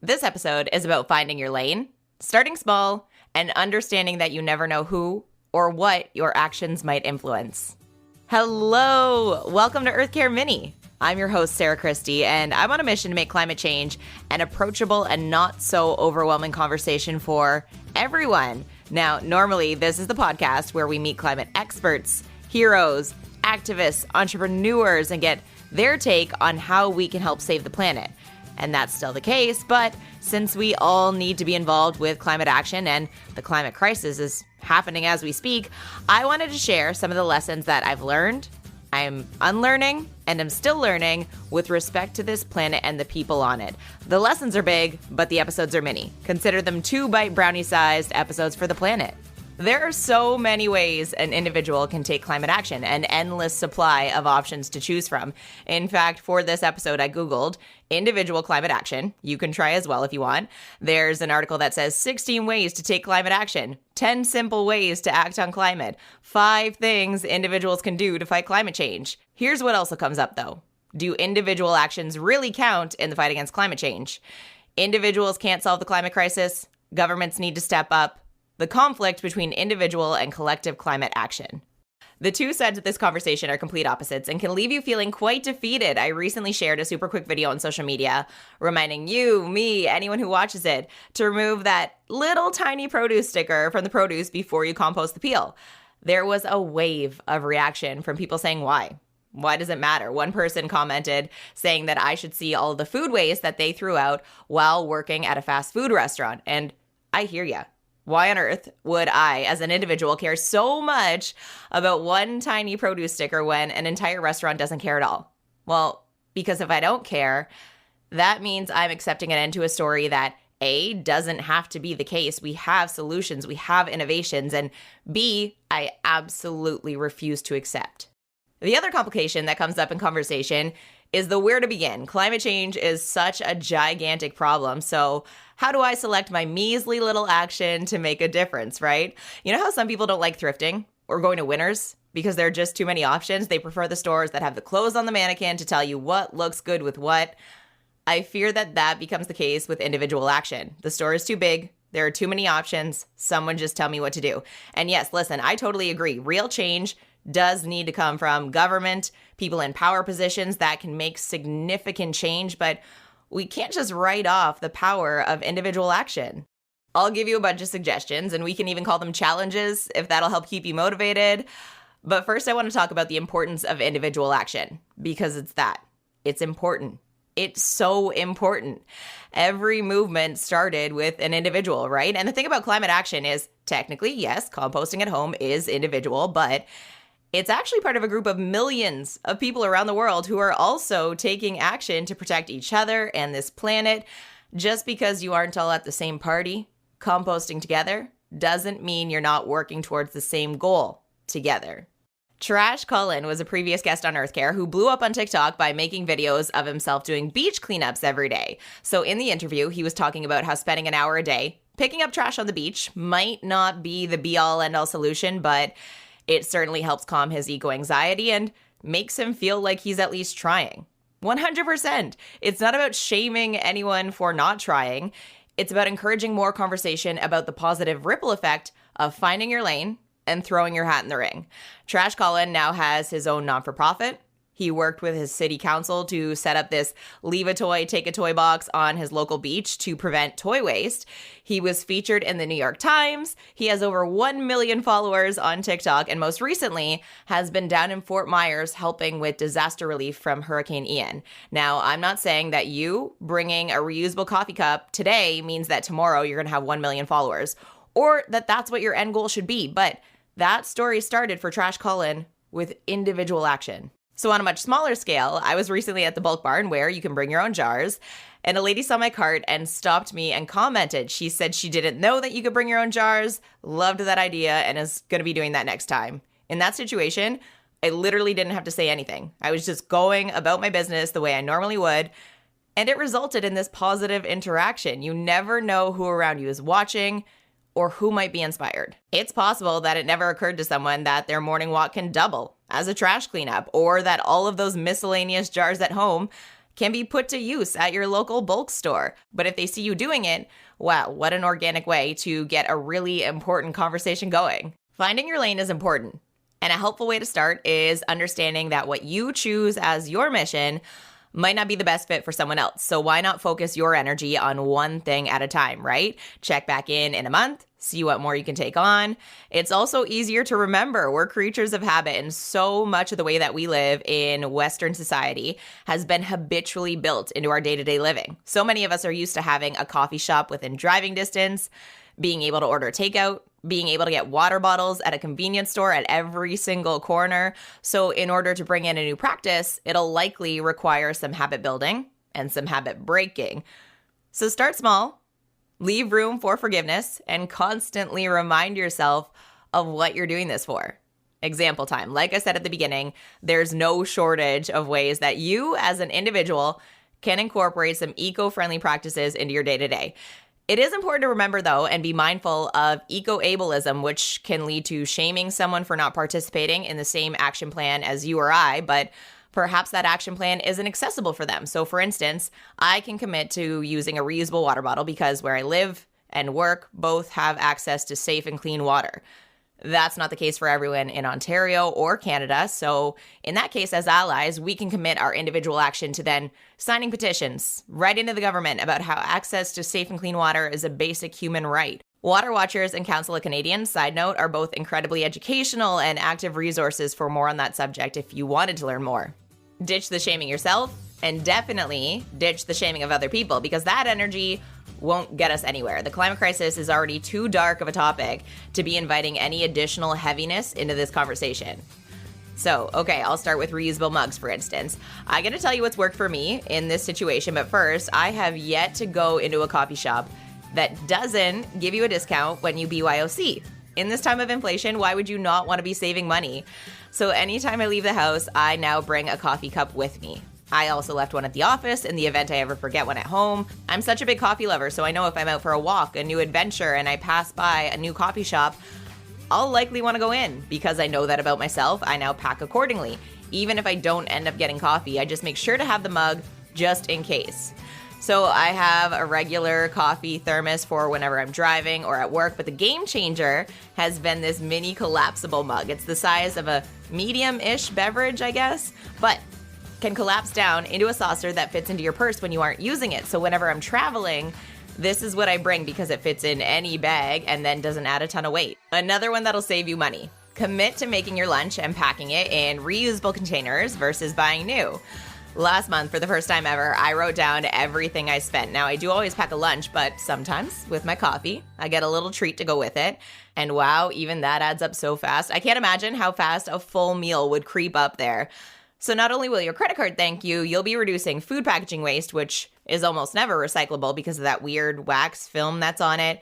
This episode is about finding your lane, starting small, and understanding that you never know who or what your actions might influence. Hello! Welcome to Earth Care Mini. I'm your host, Sarah Christie, and I'm on a mission to make climate change an approachable and not so overwhelming conversation for everyone. Now, normally, this is the podcast where we meet climate experts, heroes, activists, entrepreneurs, and get their take on how we can help save the planet. And that's still the case, but since we all need to be involved with climate action and the climate crisis is happening as we speak, I wanted to share some of the lessons that I've learned, I'm unlearning, and I'm still learning with respect to this planet and the people on it. The lessons are big, but the episodes are mini. Consider them 2 bite brownie-sized episodes for the planet. There are so many ways an individual can take climate action, an endless supply of options to choose from. In fact, for this episode, I Googled individual climate action. You can try as well if you want. There's an article that says 16 ways to take climate action, 10 simple ways to act on climate, 5 things individuals can do to fight climate change. Here's what also comes up though. Do individual actions really count in the fight against climate change? Individuals can't solve the climate crisis. Governments need to step up. The conflict between individual and collective climate action. The 2 sides of this conversation are complete opposites and can leave you feeling quite defeated. I recently shared a super quick video on social media reminding you, me, anyone who watches it, to remove that little tiny produce sticker from the produce before you compost the peel. There was a wave of reaction from people saying why. Why does it matter? One person commented saying that I should see all of the food waste that they threw out while working at a fast food restaurant. And I hear ya. Why on earth would I, as an individual, care so much about one tiny produce sticker when an entire restaurant doesn't care at all? Well, because if I don't care, that means I'm accepting an end to a story that A, doesn't have to be the case. We have solutions, we have innovations, and B, I absolutely refuse to accept. The other complication that comes up in conversation is the where to begin. Climate change is such a gigantic problem, so how do I select my measly little action to make a difference, right? You know how some people don't like thrifting or going to Winners because there are just too many options? They prefer the stores that have the clothes on the mannequin to tell you what looks good with what. I fear that that becomes the case with individual action. The store is too big. There are too many options. Someone just tell me what to do. And yes, listen, I totally agree. Real change does need to come from government, people in power positions that can make significant change, but we can't just write off the power of individual action. I'll give you a bunch of suggestions, and we can even call them challenges if that'll help keep you motivated. But first, I want to talk about the importance of individual action, because it's important. It's so important. Every movement started with an individual, right? And the thing about climate action is technically, yes, composting at home is individual, but it's actually part of a group of millions of people around the world who are also taking action to protect each other and this planet. Just because you aren't all at the same party, composting together, doesn't mean you're not working towards the same goal together. Trash Cullen was a previous guest on Earth Care who blew up on TikTok by making videos of himself doing beach cleanups every day. So in the interview, he was talking about how spending an hour a day picking up trash on the beach might not be the be-all end-all solution, but it certainly helps calm his eco-anxiety and makes him feel like he's at least trying. 100%. It's not about shaming anyone for not trying. It's about encouraging more conversation about the positive ripple effect of finding your lane and throwing your hat in the ring. Trash Cullen now has his own non-for-profit. He worked with his city council to set up this leave a toy, take a toy box on his local beach to prevent toy waste. He was featured in the New York Times. He has over 1 million followers on TikTok, and most recently has been down in Fort Myers helping with disaster relief from Hurricane Ian. Now, I'm not saying that you bringing a reusable coffee cup today means that tomorrow you're going to have 1 million followers, or that that's what your end goal should be, but that story started for Trash Cullen with individual action. So on a much smaller scale, I was recently at the Bulk Barn where you can bring your own jars, and a lady saw my cart and stopped me and commented. She said she didn't know that you could bring your own jars, loved that idea, and is going to be doing that next time. In that situation, I literally didn't have to say anything. I was just going about my business the way I normally would, and it resulted in this positive interaction. You never know who around you is watching or who might be inspired. It's possible that it never occurred to someone that their morning walk can double as a trash cleanup, or that all of those miscellaneous jars at home can be put to use at your local bulk store. But if they see you doing it, wow, what an organic way to get a really important conversation going. Finding your lane is important. And a helpful way to start is understanding that what you choose as your mission might not be the best fit for someone else. So why not focus your energy on one thing at a time, right? Check back in a month, see what more you can take on. It's also easier to remember. We're creatures of habit, and so much of the way that we live in Western society has been habitually built into our day-to-day living. So many of us are used to having a coffee shop within driving distance, being able to order takeout, being able to get water bottles at a convenience store at every single corner. So in order to bring in a new practice, it'll likely require some habit building and some habit breaking. So start small, leave room for forgiveness, and constantly remind yourself of what you're doing this for. Example time. Like I said at the beginning, there's no shortage of ways that you as an individual can incorporate some eco-friendly practices into your day-to-day. It is important to remember, though, and be mindful of eco-ableism, which can lead to shaming someone for not participating in the same action plan as you or I, but perhaps that action plan isn't accessible for them. So, for instance, I can commit to using a reusable water bottle because where I live and work both have access to safe and clean water. That's not the case for everyone in Ontario or Canada. So in that case, as allies, we can commit our individual action to then signing petitions right into the government about how access to safe and clean water is a basic human right. Water Watchers and Council of Canadians, side note, are both incredibly educational and active resources for more on that subject if you wanted to learn more. Ditch the shaming yourself, and definitely ditch the shaming of other people, because that energy won't get us anywhere. The climate crisis is already too dark of a topic to be inviting any additional heaviness into this conversation. So, okay, I'll start with reusable mugs, for instance. I'm going to tell you what's worked for me in this situation, but first, I have yet to go into a coffee shop that doesn't give you a discount when you BYOC. In this time of inflation, why would you not want to be saving money? So anytime I leave the house, I now bring a coffee cup with me. I also left one at the office in the event I ever forget one at home. I'm such a big coffee lover, so I know if I'm out for a walk, a new adventure, and I pass by a new coffee shop, I'll likely want to go in. Because I know that about myself, I now pack accordingly. Even if I don't end up getting coffee, I just make sure to have the mug just in case. So I have a regular coffee thermos for whenever I'm driving or at work, but the game changer has been this mini collapsible mug. It's the size of a medium-ish beverage, I guess, but can collapse down into a saucer that fits into your purse when you aren't using it. So whenever I'm traveling, this is what I bring because it fits in any bag and then doesn't add a ton of weight. Another one that'll save you money. Commit to making your lunch and packing it in reusable containers versus buying new. Last month, for the first time ever, I wrote down everything I spent. Now, I do always pack a lunch, but sometimes with my coffee, I get a little treat to go with it. And wow, even that adds up so fast. I can't imagine how fast a full meal would creep up there. So not only will your credit card thank you, you'll be reducing food packaging waste, which is almost never recyclable because of that weird wax film that's on it.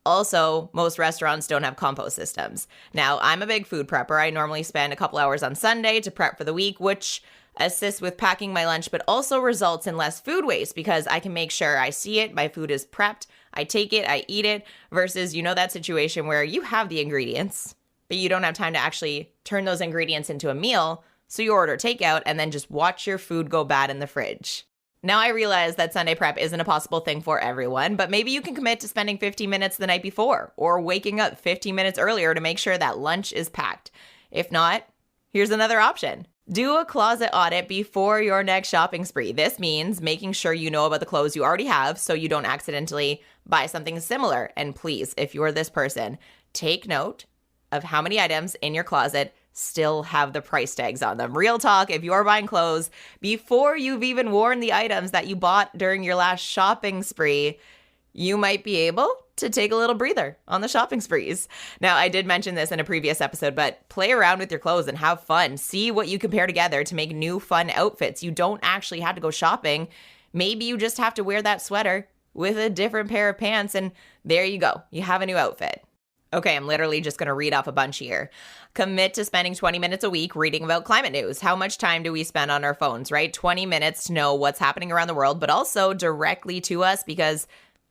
Also, most restaurants don't have compost systems. Now, I'm a big food prepper. I normally spend a couple hours on Sunday to prep for the week, which assists with packing my lunch, but also results in less food waste because I can make sure I see it, my food is prepped, I take it, I eat it, versus, that situation where you have the ingredients, but you don't have time to actually turn those ingredients into a meal, so you order takeout and then just watch your food go bad in the fridge. Now I realize that Sunday prep isn't a possible thing for everyone, but maybe you can commit to spending 15 minutes the night before or waking up 15 minutes earlier to make sure that lunch is packed. If not, here's another option. Do a closet audit before your next shopping spree. This means making sure you know about the clothes you already have so you don't accidentally buy something similar. And please, if you're this person, take note of how many items in your closet still have the price tags on them. Real talk, if you're buying clothes before you've even worn the items that you bought during your last shopping spree, you might be able to take a little breather on the shopping sprees. Now, I did mention this in a previous episode, but play around with your clothes and have fun. See what you can pair together to make new fun outfits. You don't actually have to go shopping. Maybe you just have to wear that sweater with a different pair of pants, and there you go. You have a new outfit. Okay, I'm literally just going to read off a bunch here. Commit to spending 20 minutes a week reading about climate news. How much time do we spend on our phones, right? 20 minutes to know what's happening around the world, but also directly to us because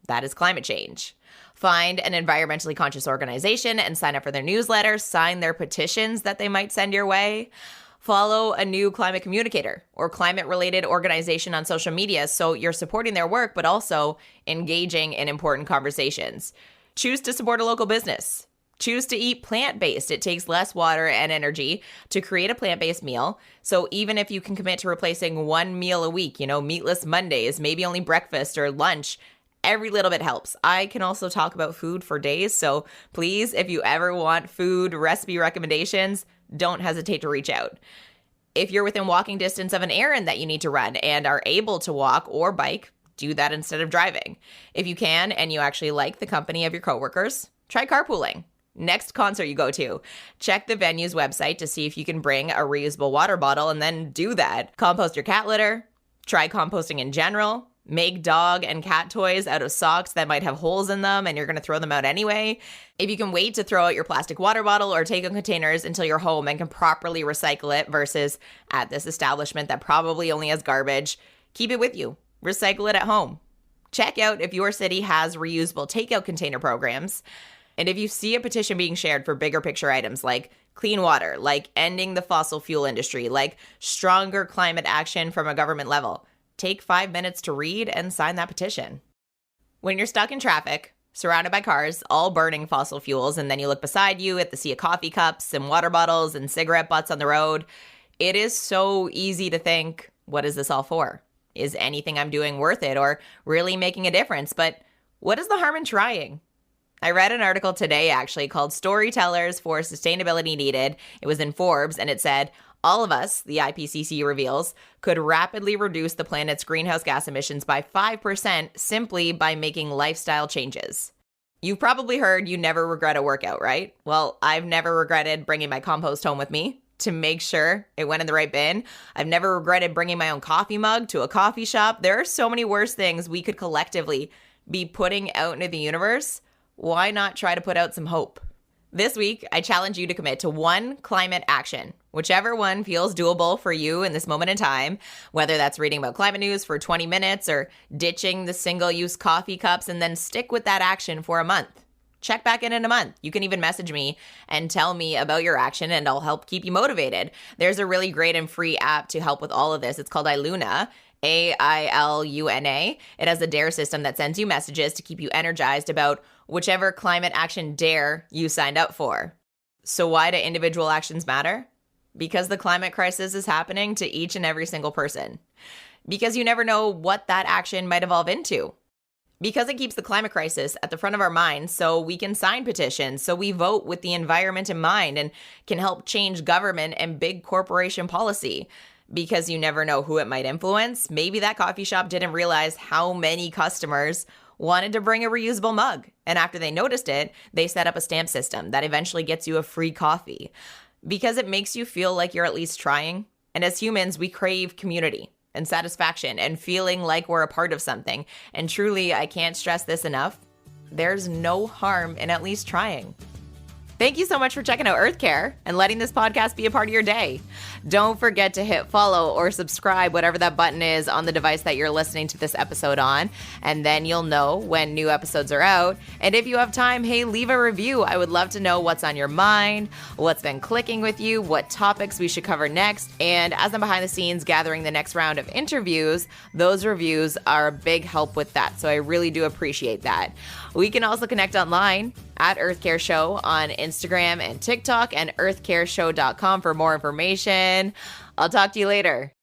that is climate change. Find an environmentally conscious organization and sign up for their newsletter. Sign their petitions that they might send your way. Follow a new climate communicator or climate-related organization on social media so you're supporting their work, but also engaging in important conversations. Choose to support a local business. Choose to eat plant-based. It takes less water and energy to create a plant-based meal. So even if you can commit to replacing one meal a week, meatless Mondays, maybe only breakfast or lunch, every little bit helps. I can also talk about food for days. So please, if you ever want food recipe recommendations, don't hesitate to reach out. If you're within walking distance of an errand that you need to run and are able to walk or bike, do that instead of driving. If you can and you actually like the company of your coworkers, try carpooling. Next concert you go to, check the venue's website to see if you can bring a reusable water bottle and then do that. Compost your cat litter. Try composting in general. Make dog and cat toys out of socks that might have holes in them and you're going to throw them out anyway. If you can wait to throw out your plastic water bottle or take-home containers until you're home and can properly recycle it versus at this establishment that probably only has garbage, keep it with you. Recycle it at home. Check out if your city has reusable takeout container programs. And if you see a petition being shared for bigger picture items like clean water, like ending the fossil fuel industry, like stronger climate action from a government level, take 5 minutes to read and sign that petition. When you're stuck in traffic, surrounded by cars, all burning fossil fuels, and then you look beside you at the sea of coffee cups and water bottles and cigarette butts on the road, it is so easy to think, what is this all for? Is anything I'm doing worth it or really making a difference? But what is the harm in trying? I read an article today actually called Storytellers for Sustainability Needed. It was in Forbes and it said, all of us, the IPCC reveals, could rapidly reduce the planet's greenhouse gas emissions by 5% simply by making lifestyle changes. You've probably heard you never regret a workout, right? Well, I've never regretted bringing my compost home with me to make sure it went in the right bin. I've never regretted bringing my own coffee mug to a coffee shop. There are so many worse things we could collectively be putting out into the universe. Why not try to put out some hope? This week, I challenge you to commit to one climate action, whichever one feels doable for you in this moment in time, whether that's reading about climate news for 20 minutes or ditching the single-use coffee cups and then stick with that action for a month. Check back in a month. You can even message me and tell me about your action and I'll help keep you motivated. There's a really great and free app to help with all of this. It's called Ailuna. Ailuna. It has a DARE system that sends you messages to keep you energized about whichever climate action DARE you signed up for. So why do individual actions matter? Because the climate crisis is happening to each and every single person. Because you never know what that action might evolve into. Because it keeps the climate crisis at the front of our minds so we can sign petitions, so we vote with the environment in mind and can help change government and big corporation policy. Because you never know who it might influence. Maybe that coffee shop didn't realize how many customers wanted to bring a reusable mug. And after they noticed it, they set up a stamp system that eventually gets you a free coffee. Because it makes you feel like you're at least trying. And as humans, we crave community and satisfaction and feeling like we're a part of something. And truly, I can't stress this enough. There's no harm in at least trying. Thank you so much for checking out Earth Care and letting this podcast be a part of your day. Don't forget to hit follow or subscribe, whatever that button is on the device that you're listening to this episode on, and then you'll know when new episodes are out. And if you have time, hey, leave a review. I would love to know what's on your mind, what's been clicking with you, what topics we should cover next. And as I'm behind the scenes gathering the next round of interviews, those reviews are a big help with that. So I really do appreciate that. We can also connect online at Earth Care Show on Instagram and TikTok and earthcareshow.com for more information. I'll talk to you later.